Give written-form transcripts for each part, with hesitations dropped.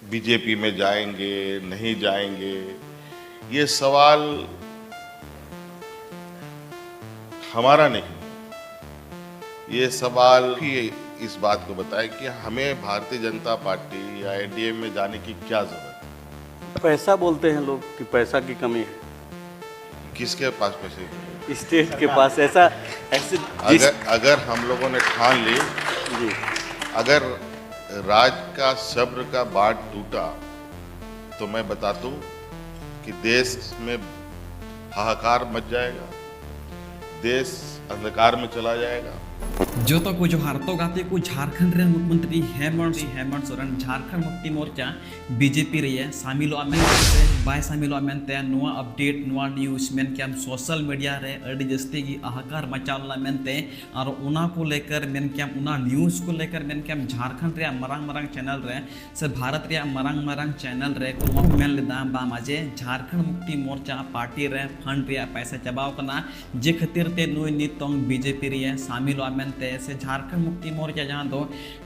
BJP में जाएंगे नहीं जाएंगे, ये सवाल हमारा नहीं। ये सवाल भी इस बात को बताए कि हमें भारतीय जनता पार्टी या एनडीए में जाने की क्या जरूरत है। पैसा बोलते हैं लोग कि पैसा की कमी है किसके पास पैसे की? स्टेट के पास। ऐसा ऐसे अगर हम लोगों ने ठान ली, जी अगर राज का सब्र का बांध टूटा तो मैं बता दूं कि देश में हाहाकार मच जाएगा, देश अंधकार में चला जाएगा। जो तो कुछ हारतो गाते को झारखंड रे मुख्यमंत्री हेमंत सोरेन झारखंड मुक्ति मोर्चा बीजेपी रे शामिल बाय शामिल मेनते नुआ अपडेट नुआ न्यूज मेन के सोशल मीडिया रे अड़ी जस्ती की हाहाकार मचावला मेनते और उना को लेकर मेन के उना न्यूज को लेकर मेन के झारखंड रे मरांग मरांग चैनल रे से भारत रे मरांग मरांग चैनल रे को मेन लेदा बा माजे झारखंड मुक्ति मोर्चा पार्टी रे फंड रे पैसा चबाव कना जे खातिर ते नुई नितोंग बीजेपी रे शामिल मेनते से झारखंड मुक्ति मोर्चा जहां दो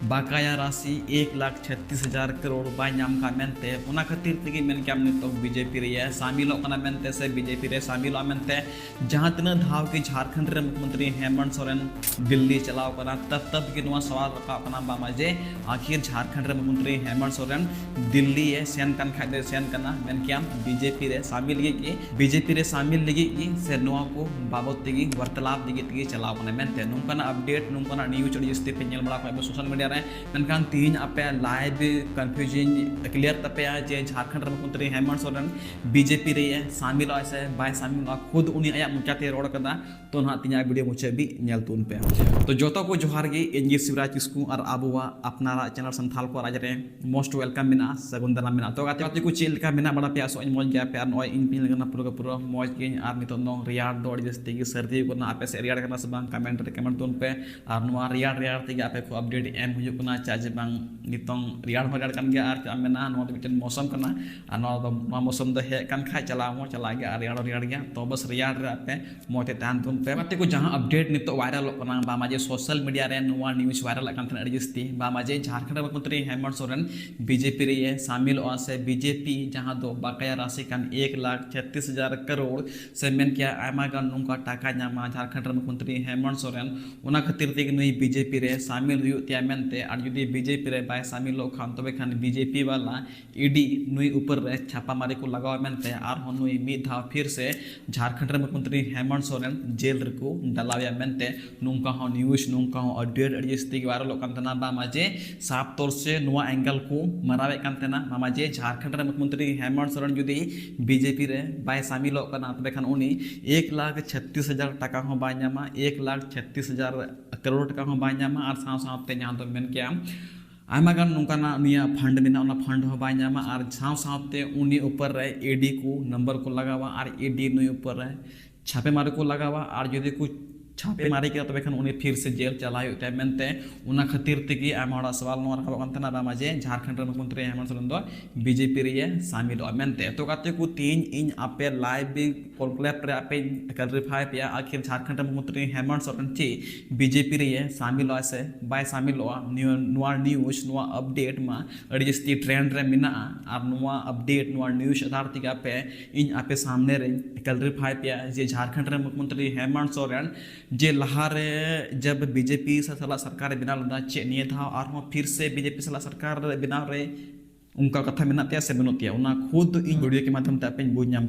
बकाया राशि 1,36,000 करोड़ बाय नाम का मेनते उना खातिर तगी मेन के नितों बीजेपी रे शामिल कना मेनते से बीजेपी रे शामिल मेनते जहां तना धाव के झारखंड रे मुख्यमंत्री हेमंत सोरेन दिल्ली चलाव कना तब के नुआ सवाल रखा कना बामाजे आखिर झारखंड रे मुख्यमंत्री हेमंत सोरेन दिल्ली सेन कन खादे सेन कना मेन के बीजेपी रे शामिल की बीजेपी रे शामिल लगी की से नुआ को बाबत तगी वार्तालाप तगी चलाव कना मेनते नुकना अपडेट नुकना न्यूज अड़ी जस्ती पे बड़ा को सोशल मीडिया रे मेनखान तीन आपे लाइव कंफ्यूजिंग क्लियर तपे जे झारखंड मुख्यमंत्री हेमंत सोरेन बीजेपी रे शामिल से बाय शामिल खुद उनी आया मुचाते रोड कदा तो ना तिना वीडियो मुचे भी नेल तुन पे तो जोतो को जोहार गे एनजी शिवराज किस्कू और आबुआ अपना चैनल संथाल को राज रे मोस्ट वेलकम बिना सगुंदना बिना तो गाते को चेल का बिना बड़ा पे सो मौज गया पे नय इन पिन लगना पूरा मौज गे और नितो नो रियार दो अड़ी जस्ती की सर्दी को ना आपे से रियार करना सब कमेंट रे कमेंट तुन पे और नुआ रियार ते आपे को अपडेट एम हुजु कना चार्ज बांग नितोंग रियार हो कन गया और आमेना नो मिटन मौसम कना और नो मौसम द हे कन खा चला गया रियार गया तो बस रियार रे आपे मोते तान तुन पे बाते को जहां अपडेट नितो वायरल कना बा माजे सोशल मीडिया रे नुआ न्यूज वायरल कन थन अड़ी जस्ती बा माजे झारखंड मुख्यमंत्री हेमंत सोरेन बीजेपी रे शामिल से बीजेपी जहां दो बकाया राशि कन 1,36,000 करोड़ से मेन किया आमा गन नुका टाका नामा झारखंड मुख्यमंत्री हेमंत सोरेन उना खातिर ते नुई बीजेपी रे शामिल हुई त्या मेनते और जुदी बीजेपी रे बाय शामिल खान तबे खान बीजेपी वाला ईडी नुई ऊपर रे छापा मारे को लगाव मेनते और नुई मिद धाव फिर से झारखंड मुख्यमंत्री हेमंत सोरेन जेल रे को डलावया मेनते नुका हो न्यूज नुका हो अपडेट अड़ी जस्ती के वायरल कान तना बा माजे साफ तौर से नुआ एंगल को मरावे कान तना माजे झारखंड मुख्यमंत्री हेमंत सोरेन जुदी बीजेपी रे बाय शामिल कना तबे खान उनी 1,36,000 टाका हो बाय नामा 1,36,000 करोड़ टाका हो बाय नामा और साव सावते जहां तो मेन के आमा गान नुकाना निया फंड में ना फंड हो बाय नामा और साव सावते उनी ऊपर रे एडी को नंबर को लगावा और एडी नुई ऊपर रे छापे मारे को लगावा और यदि कुछ छापे मारे के तबे खान उन्हें फिर से जेल चलाए मेनते उना खातिर तगी आमा सवाल नो रखा कान माजे झारखंड मुख्यमंत्री हेमंत सोरेन दो बीजेपी रे शामिल मेनते तो गाते को तीन इन आपे लाइव कॉन्क्लेव रे आपे क्लैरिफाई पे आखिर झारखंड मुख्यमंत्री हेमंत सोरेन ची बीजेपी रे शामिल से बाय शामिल नुआ न्यूज नुआ अपडेट मा अड़ी जस्ती ट्रेंड रे मिना और नुआ अपडेट नुआ न्यूज आधार तक आपे इन आपे सामने रे क्लैरिफाई पे जे झारखंड मुख्यमंत्री हेमंत सोरेन जे लहारे जब बीजेपी से सला सरकार बनाव लदा चे निये था और फिर से बीजेपी सला सरकार बनाव रे उनका कथा मेना से बनोतिया उना खुद इन वीडियो के माध्यम ते पे बुझ नाम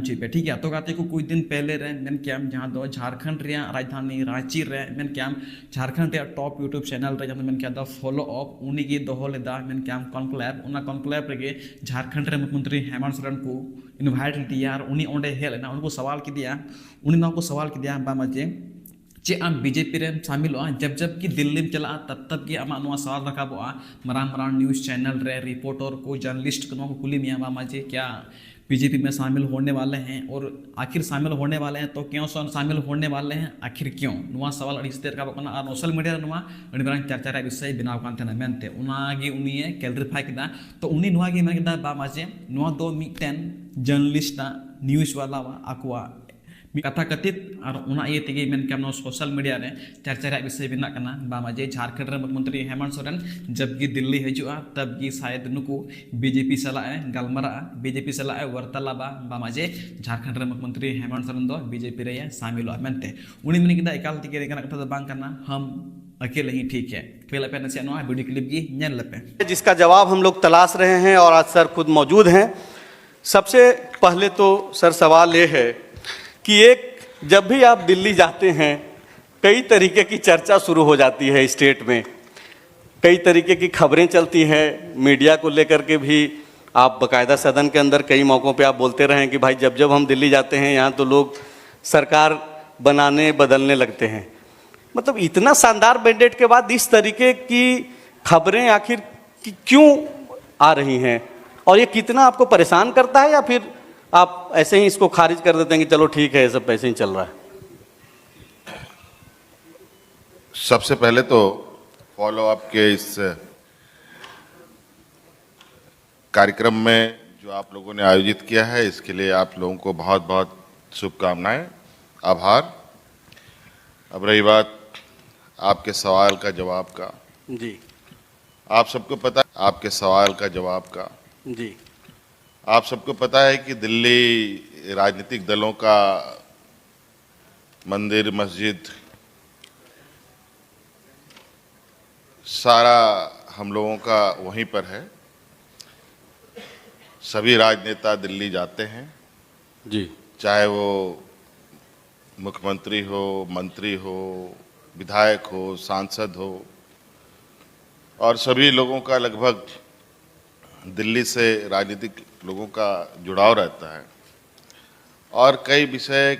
ची पे ठीक है तो गाते को कुछ दिन पहले रे मेन क्या जहां दो झारखंड रे राजधानी रांची रे मेन क्या झारखंड रे टॉप यूट्यूब चैनल रे जहां मेन क्या द फॉलो अप उनी की दोहो लेदा मेन क्या कॉन्क्लेव उना कॉन्क्लेव रे झारखंड रे मुख्यमंत्री हेमंत सोरेन को इनवाइट दिया और उनी ओंडे हेल ना उनको सवाल की दिया उनी ना को सवाल की दिया बा मजे चे आम बीजेपी रे शामिल जब कि दिल्ली में चला तब कि आमा नुआ सवाल रखाबो मरांग न्यूज चैनल रे रिपोर्टर को जर्नलिस्ट को कुली मियाँ बामा जी क्या बीजेपी में शामिल होने वाले हैं और आखिर शामिल होने वाले हैं तो क्यों शामिल होने वाले हैं आखिर क्यों नुआ सवाल अड़ी स्थिर का बकना और सोशल मीडिया नुआ अड़ी बरंग चर्चा रे विषय बनाव कान थे मेनते उनागी उनी क्लैरिफाई किदा तो उनी नुआ गी मेन किदा बा माजे नुआ दो मिटन जर्नलिस्ट न्यूज वाला आकुआ कथा कथित और उना ये तेगे मेन के सोशल मीडिया रे चर्चा रे विषय बिना कना बामा जे झारखंड रे मुख्यमंत्री हेमंत सोरेन जब की दिल्ली हजुआ तब की शायद नुकु बीजेपी सलाए गलमरा बीजेपी सलाए वार्तालाबा बामा जे झारखंड रे मुख्यमंत्री हेमंत सोरेन दो बीजेपी रे शामिल मेनते उनी मन किदा एकाल तिगे रे कथा दो बांग करना हम अकेले ही ठीक है पहले पे नसे नो वीडियो क्लिप की नेल लपे जिसका जवाब हम लोग तलाश रहे हैं और आज सर खुद मौजूद हैं। सबसे पहले तो सर सवाल ये है कि एक जब भी आप दिल्ली जाते हैं कई तरीके की चर्चा शुरू हो जाती है स्टेट में, कई तरीके की खबरें चलती हैं, मीडिया को लेकर के भी आप बाकायदा सदन के अंदर कई मौक़ों पे आप बोलते रहे कि भाई जब जब हम दिल्ली जाते हैं यहाँ तो लोग सरकार बनाने बदलने लगते हैं। मतलब इतना शानदार मैंडेट के बाद इस तरीके की खबरें आखिर क्यों आ रही हैं और ये कितना आपको परेशान करता है या फिर आप ऐसे ही इसको खारिज कर देते हैं कि चलो ठीक है ये सब ऐसे ही चल रहा है? सबसे पहले तो फॉलो अप के इस कार्यक्रम में जो आप लोगों ने आयोजित किया है इसके लिए आप लोगों को बहुत बहुत शुभकामनाएं, आभार। अब रही बात आपके सवाल का जवाब का, जी आप सबको पता है आपके सवाल का जवाब का, जी आप सबको पता है कि दिल्ली राजनीतिक दलों का मंदिर मस्जिद सारा हम लोगों का वहीं पर है। सभी राजनेता दिल्ली जाते हैं, जी, चाहे वो मुख्यमंत्री हो, मंत्री हो, विधायक हो, सांसद हो, और सभी लोगों का लगभग दिल्ली से राजनीतिक लोगों का जुड़ाव रहता है और कई विषय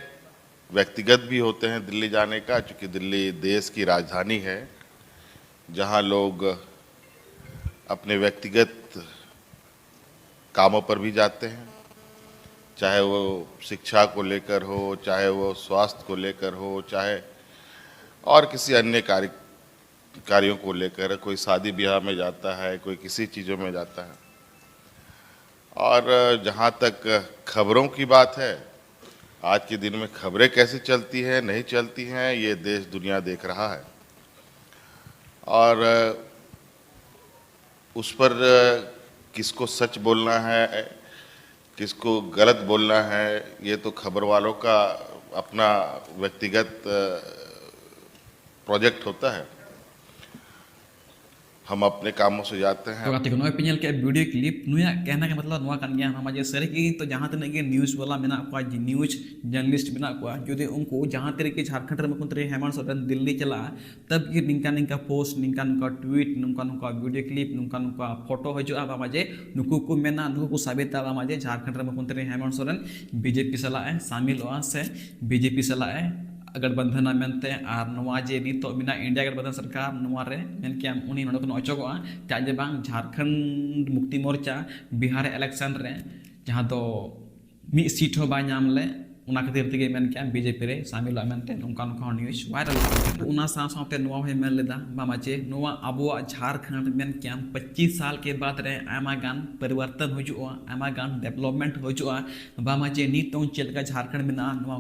व्यक्तिगत भी होते हैं दिल्ली जाने का, क्योंकि दिल्ली देश की राजधानी है जहां लोग अपने व्यक्तिगत कामों पर भी जाते हैं, चाहे वो शिक्षा को लेकर हो, चाहे वो स्वास्थ्य को लेकर हो, चाहे और किसी अन्य कार्यों को लेकर, कोई शादी ब्याह में जाता है, कोई किसी चीज़ों में जाता है। और जहाँ तक खबरों की बात है, आज के दिन में खबरें कैसे चलती हैं नहीं चलती हैं ये देश दुनिया देख रहा है और उस पर किसको सच बोलना है किसको गलत बोलना है ये तो खबर वालों का अपना व्यक्तिगत प्रोजेक्ट होता है। हम अपने कामों से जाते हैं। तो गाते को नोय पिनल के वीडियो क्लिप नुया कहना के मतलब नुआ कान गया हम जे सरे की तो जहां तने के न्यूज़ वाला मेना को न्यूज़ जर्नलिस्ट मेना को जदि उनको जहां तेरे के झारखंड रे मुख्यमंत्री हेमंत सोरेन दिल्ली चला तब ये निंका निंका पोस्ट निंका निंका ट्वीट निंका निंका वीडियो क्लिप निंका निंका फोटो हजो बामा जे नुकु को मेना नुकु को साबिता बामा जे झारखंड रे मुख्यमंत्री हेमंत सोरेन बीजेपी सलाए शामिल हुआ से बीजेपी सलाए गठबंधन मेनते और नवा जे नितो बिना इंडिया गठबंधन सरकार नवा रे मेन के उनी नोड को अचोगोआ चाजे बांग झारखंड मुक्ति मोर्चा बिहार इलेक्शन रे जहां तो मी सीट हो बा नाम ले उना खातिर तेगे मेन के बीजेपी रे शामिल मेनते उनका उनका न्यूज़ वायरल उना साथे नवा है मेन लेदा बामा जे नवा अबो झारखंड मेन के 25 साल के बाद रे आमा गान परिवर्तन होजुआ आमा गान डेवलपमेंट होजुआ बामा जे नीतो चलका झारखंड में नवा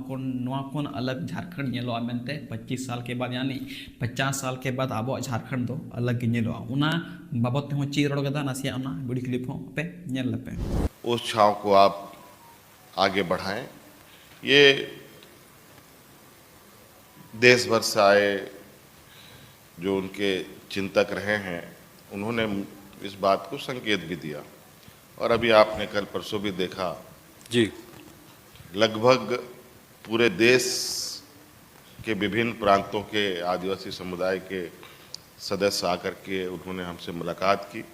कोन अलग झारखंड नेलो मेनते 25 साल के बाद यानी 50 साल के बाद अबो झारखंड दो अलग नेलो उना बाबत हो ची रोड गदा नासिया उना वीडियो क्लिप हो पे नेल लपे उस छाव को आप आगे बढ़ाएं। ये देश भर से आए जो उनके चिंतक रहे हैं उन्होंने इस बात को संकेत भी दिया और अभी आपने कल परसों भी देखा जी, लगभग पूरे देश के विभिन्न प्रांतों के आदिवासी समुदाय के सदस्य आकर के उन्होंने हमसे मुलाकात की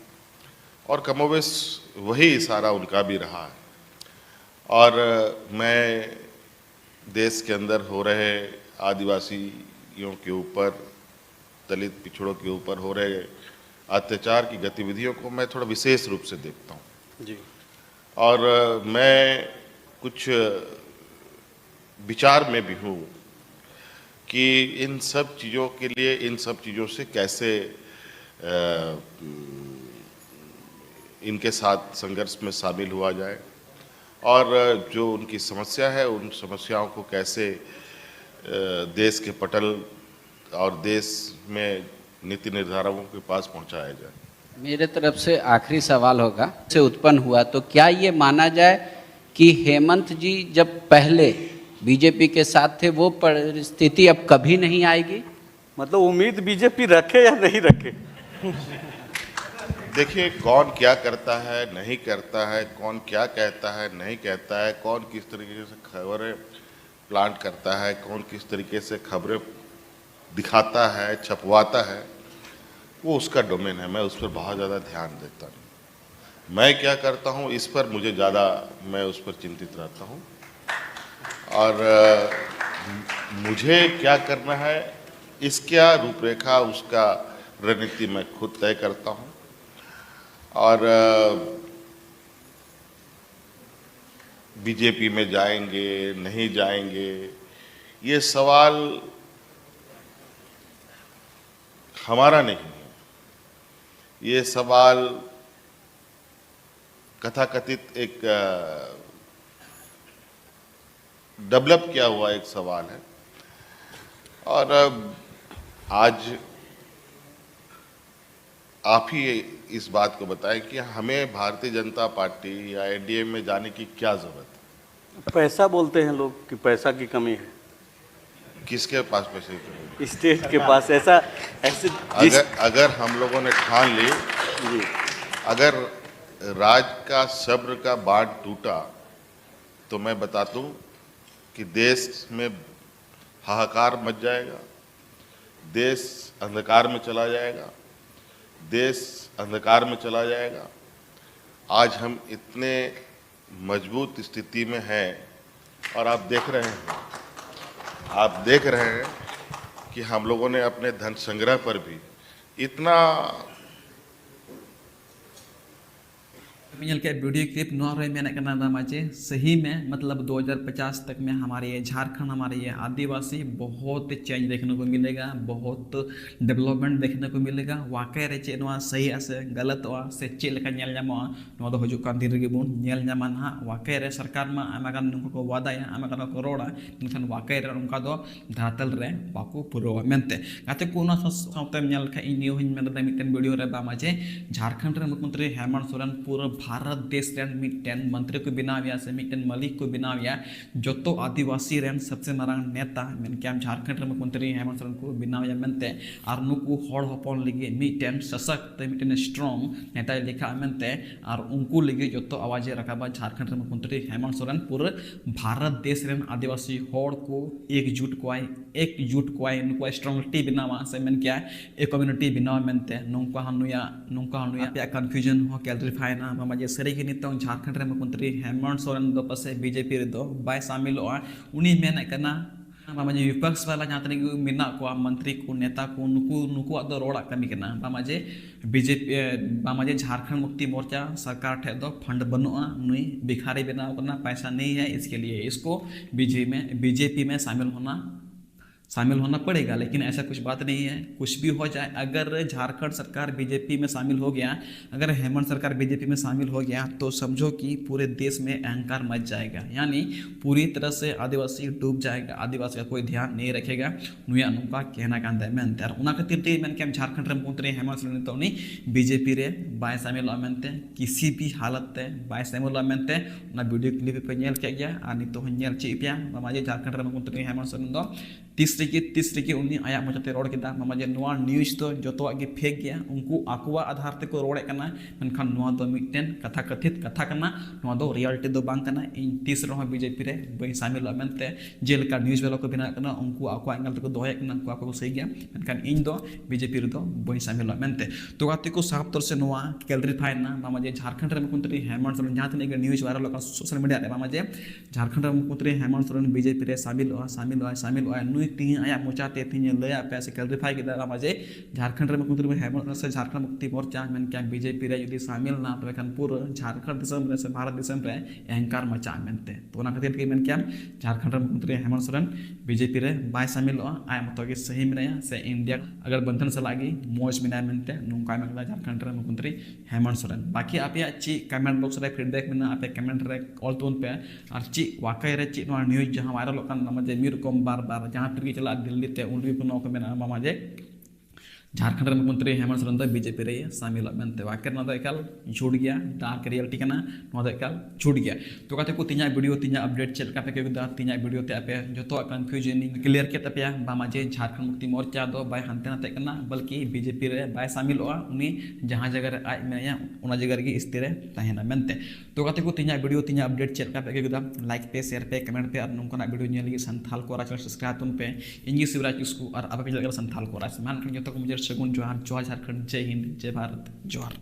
और कमोबेश वही इशारा उनका भी रहा है। और मैं देश के अंदर हो रहे आदिवासियों के ऊपर, दलित पिछड़ों के ऊपर हो रहे अत्याचार की गतिविधियों को मैं थोड़ा विशेष रूप से देखता हूँ जी, और मैं कुछ विचार में भी हूँ कि इन सब चीज़ों के लिए, इन सब चीज़ों से कैसे इनके साथ संघर्ष में शामिल हुआ जाए और जो उनकी समस्या है उन समस्याओं को कैसे देश के पटल और देश में नीति निर्धारकों के पास पहुंचाया जाए। मेरे तरफ से आखिरी सवाल होगा से उत्पन्न हुआ तो क्या ये माना जाए कि हेमंत जी जब पहले बीजेपी के साथ थे वो परिस्थिति अब कभी नहीं आएगी? मतलब उम्मीद बीजेपी रखे या नहीं रखे? देखिए, कौन क्या करता है नहीं करता है, कौन क्या कहता है नहीं कहता है, कौन किस तरीके से खबरें प्लांट करता है, कौन किस तरीके से खबरें दिखाता है, छपवाता है, वो उसका डोमेन है। मैं उस पर बहुत ज़्यादा ध्यान देता नहीं। मैं क्या करता हूँ इस पर मुझे ज़्यादा, मैं उस पर चिंतित रहता हूँ। और मुझे क्या करना है इसका रूपरेखा, उसका रणनीति मैं खुद तय करता हूँ। और बीजेपी में जाएंगे नहीं जाएंगे, ये सवाल हमारा नहीं है। ये सवाल कथाकथित एक डेवलप किया हुआ एक सवाल है। और आज आप ही इस बात को बताएं कि हमें भारतीय जनता पार्टी या एनडीए में जाने की क्या जरूरत है? पैसा बोलते हैं लोग कि पैसा की कमी है। किसके पास पैसे की कमी? स्टेट के पास। ऐसे अगर हम लोगों ने ठान ली, अगर राज का सब्र का बांध टूटा तो मैं बता दूं कि देश में हाहाकार मच जाएगा, देश अंधकार में चला जाएगा, देश अंधकार में चला जाएगा। आज हम इतने मजबूत स्थिति में हैं और आप देख रहे हैं कि हम लोगों ने अपने धन संग्रह पर भी इतना मिल के वीडियो क्लिप नौ रहे मैंने करना था माचे सही में मतलब 2050 तक में हमारे ये झारखंड, हमारे ये आदिवासी बहुत चेंज देखने को मिलेगा, बहुत डेवलपमेंट देखने को मिलेगा। वाकई रे चे नवा सही से गलत से चे लेका नेल ᱧᱟᱢᱚᱜᱼᱟ नवा दो हजूक कान दिन ᱨᱮᱜᱮ ᱵᱚᱱ ᱧᱮᱞ ᱧᱟᱢᱟ ᱱᱟᱦᱟᱜ। वाकई रे सरकार मा आयमा गान नुको को वादाया, आयमा गान को रोड़ा, इनखान वाकई रे उनका दो धातल रे बाको पुरवा मेनते गाते को ना साउते ᱧᱮल खा इन न्यू हिन मेनते मिटन वीडियो रे बा माचे झारखंड रे मुख्यमंत्री हेमंत सोरेन पूरा भारत देश रेन मिटन मंत्री को बनाविया से मिटन मलिक को बनाविया जो तो आदिवासी रेन सबसे मारांग नेता मेन क्या झारखंड रे मुख्यमंत्री हेमंत सोरेन को बनाविया मेनते और नुकु हड़ हपन लगे मिटन सशक्त मिटन स्ट्रॉन्ग नेता लिखा मेनते और उनको लगे जो तो आवाज रखाबा झारखंड रे मुख्यमंत्री हेमंत सोरेन पूरे भारत देश रेन आदिवासी हड़ को एकजुट कोई नुको स्ट्रॉन्गटी बनावा से मेन क्या एक कम्युनिटी बनावा मेनते नुका हनुया पे कंफ्यूजन हो क्लैरिफाई ना मामा जे सरी के नितों झारखंड रे मुख्यमंत्री हेमंत सोरेन दो पासे बीजेपी रे दो बाय शामिलवा उनी मेन कना मामा जे विपक्ष वाला जहां तक मिना को मंत्री को नेता को नुकु अदो रोड़ा कमी कना मामा जे बीजेपी मामा जे झारखंड मुक्ति मोर्चा सरकार ठे दो फंड बनुआ नुई भिखारी बनाव करना पैसा नहीं है, इसके लिए इसको बीजेपी में शामिल होना पड़ेगा। लेकिन ऐसा कुछ बात नहीं है, कुछ भी हो जाए अगर झारखंड सरकार बीजेपी में शामिल हो गया, अगर हेमंत सरकार बीजेपी में शामिल हो गया तो समझो कि पूरे देश में अहंकार मच जाएगा, यानी पूरी तरह से आदिवासी डूब जाएगा, आदिवासी का कोई ध्यान नहीं रखेगा। नुया नुका कहना कांदा मेनते और उना खातिर ते मेन के झारखंड रे मुख्यमंत्री हेमंत सोरेन तो नी बीजेपी रे बाय शामिल मेनते किसी भी हालत ते बाय शामिल मेनते ना वीडियो क्लिप पे नेल के गया और नितो नेल ची पिया मामा जे झारखंड रे मुख्यमंत्री हेमंत सोरेन दो तीस रे उन्नी आया मोचाते रोड किदा मामा जे नोआ न्यूज तो जोतोआ के फेक गया, उनको आकुआ आधार ते को रोड़े कना मेनखान नोआ दो मिटन कथा कथित कथा कना, नोआ दो रियलिटी दो बांग कना। इन तीस रहो बीजेपी रे बई शामिल मेनते जेलका न्यूज वाला को बिना कना उनको आकुआ एंगल ते को दोहे कना को आको सही गया मेनखान इन दो बीजेपी रे दो बई शामिल मेनते तो गाते को साफ तौर से नोआ क्लैरिफाई ना मामा जे झारखंड रे मुख्यमंत्री हेमंत सोरेन जहां तने न्यूज वायरल का सोशल मीडिया रे मामा जे झारखंड रे मुख्यमंत्री हेमंत सोरेन बीजेपी रे शामिल नुई तीन आया मोचाते तीन लया पे से क्लैरिफाई किया मजे झारखंड रे मुख्यमंत्री हेमंत से झारखंड मुक्ति मोर्चा मेन क्या बीजेपी रे यदि शामिल ना तो खान पूरा झारखंड दिसम रे से भारत दिसम रे अहंकार मचा मेनते तो ना खातिर के मेन क्या झारखंड रे मुख्यमंत्री हेमंत सोरेन बीजेपी रे बाय शामिल आय मत के सही में से इंडिया अगर बंधन से लागी मौज में मेनते नोंका मेला झारखंड रे मुख्यमंत्री हेमंत सोरेन बाकी आप ची कमेंट बॉक्स रे फीडबैक में आप कमेंट रे ऑल तोन पे और ची वाकई रे ची न्यूज जहां वायरल होकन मजे मीर कम बार बार जहां फिर चला दिल्ली ते उनरी को नो मेना मजे झारखंड रे मुख्यमंत्री हेमंत सोरेन तो बीजेपी रे शामिल मेनते वाकर ना एकाल छूट गया डार्क रियलिटी कना ना एकाल छूट गया तो कहते को तीना वीडियो तीना अपडेट चल का पे के तीना वीडियो ते आपे जतो कंफ्यूजन क्लियर के तपया बामाजे झारखंड मुक्ति मोर्चा दो बाय हंते नाते कना बल्कि बीजेपी रे बाय शामिल उनी जहां जगह रे आज मेया उना जगह रे स्थिर तहना मेनते तो कहते को तीना वीडियो तीना अपडेट चल का पे के लाइक पे शेयर पे कमेंट पे और नोंकना वीडियो नेल संथाल को चैनल सब्सक्राइब तुम पे इंजी शिवराज इसको और अब पे संथाल को मान जतो को मुझे सगुन जोहार झारखंड जय हिंद जय भारत जोहार।